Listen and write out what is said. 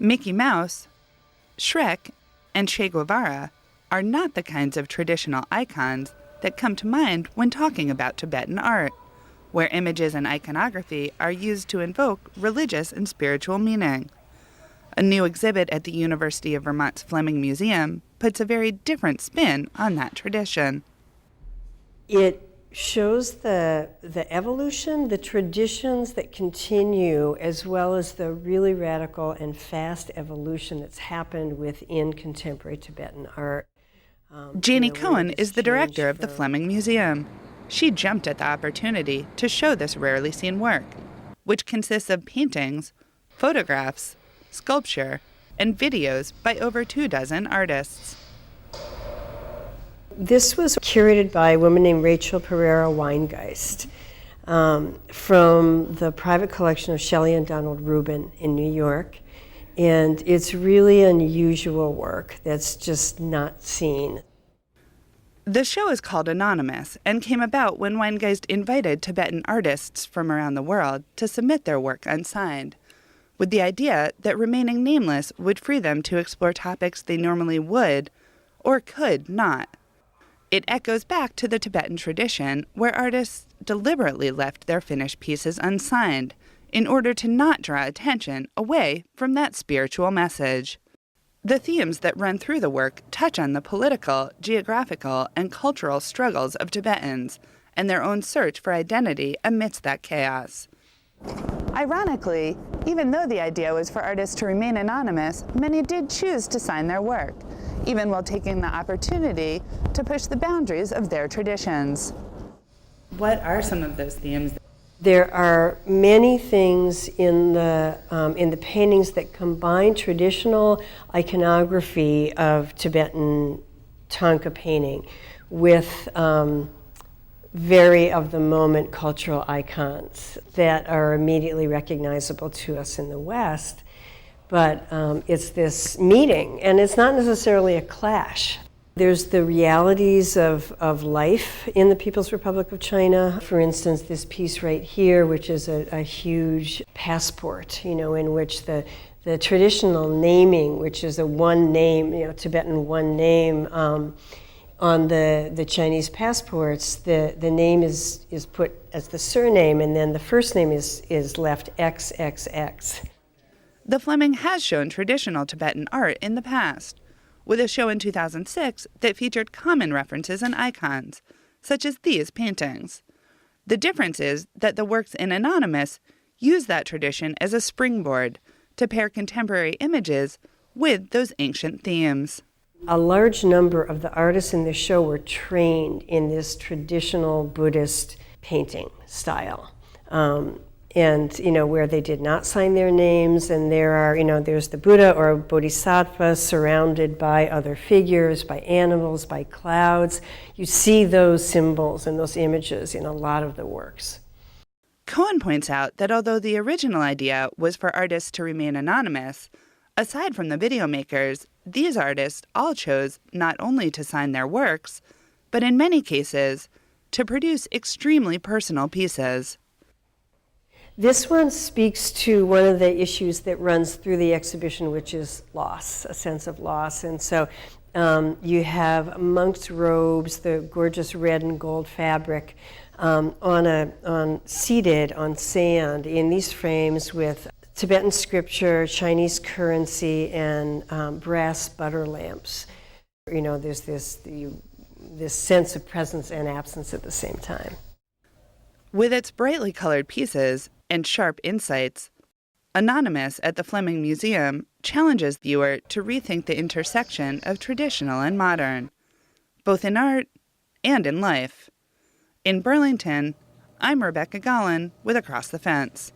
Mickey Mouse, Shrek, and Che Guevara are not the kinds of traditional icons that come to mind when talking about Tibetan art, where images and iconography are used to invoke religious and spiritual meaning. A new exhibit at the University of Vermont's Fleming Museum puts a very different spin on that tradition. It shows the evolution, the traditions that continue, as well as the really radical and fast evolution that's happened within contemporary Tibetan art. Janie Cohen is the director of the Fleming Museum. She jumped at the opportunity to show this rarely seen work, which consists of paintings, photographs, sculpture, and videos by over 24 artists. This was curated by a woman named Rachel Pereira Weingeist from the private collection of Shelley and Donald Rubin in New York. And it's really unusual work that's just not seen. The show is called Anonymous and came about when Weingeist invited Tibetan artists from around the world to submit their work unsigned, with the idea that remaining nameless would free them to explore topics they normally would or could not. It echoes back to the Tibetan tradition where artists deliberately left their finished pieces unsigned in order to not draw attention away from that spiritual message. The themes that run through the work touch on the political, geographical, and cultural struggles of Tibetans and their own search for identity amidst that chaos. Ironically, even though the idea was for artists to remain anonymous, many did choose to sign their work, even while taking the opportunity to push the boundaries of their traditions. What are some of those themes? There are many things in the paintings that combine traditional iconography of Tibetan Thangka painting with very of-the-moment cultural icons that are immediately recognizable to us in the West. But it's this meeting, and it's not necessarily a clash. There's the realities of life in the People's Republic of China. For instance, this piece right here, which is a huge passport, in which the traditional naming, which is a one name, Tibetan one name, on the Chinese passports, the name is put as the surname, and then the first name is left XXX. The Fleming has shown traditional Tibetan art in the past, with a show in 2006 that featured common references and icons, such as these paintings. The difference is that the works in Anonymous use that tradition as a springboard to pair contemporary images with those ancient themes. A large number of the artists in the show were trained in this traditional Buddhist painting style. And, where they did not sign their names, and there's the Buddha or Bodhisattva surrounded by other figures, by animals, by clouds. You see those symbols and those images in a lot of the works. Cohen points out that although the original idea was for artists to remain anonymous, aside from the video makers, these artists all chose not only to sign their works, but in many cases, to produce extremely personal pieces. This one speaks to one of the issues that runs through the exhibition, which is loss, a sense of loss. And so you have monk's robes, the gorgeous red and gold fabric, seated on sand in these frames with Tibetan scripture, Chinese currency, and brass butter lamps. There's this sense of presence and absence at the same time. With its brightly colored pieces and sharp insights, Anonymous at the Fleming Museum challenges the viewer to rethink the intersection of traditional and modern, both in art and in life. In Burlington, I'm Rebecca Gollin with Across the Fence.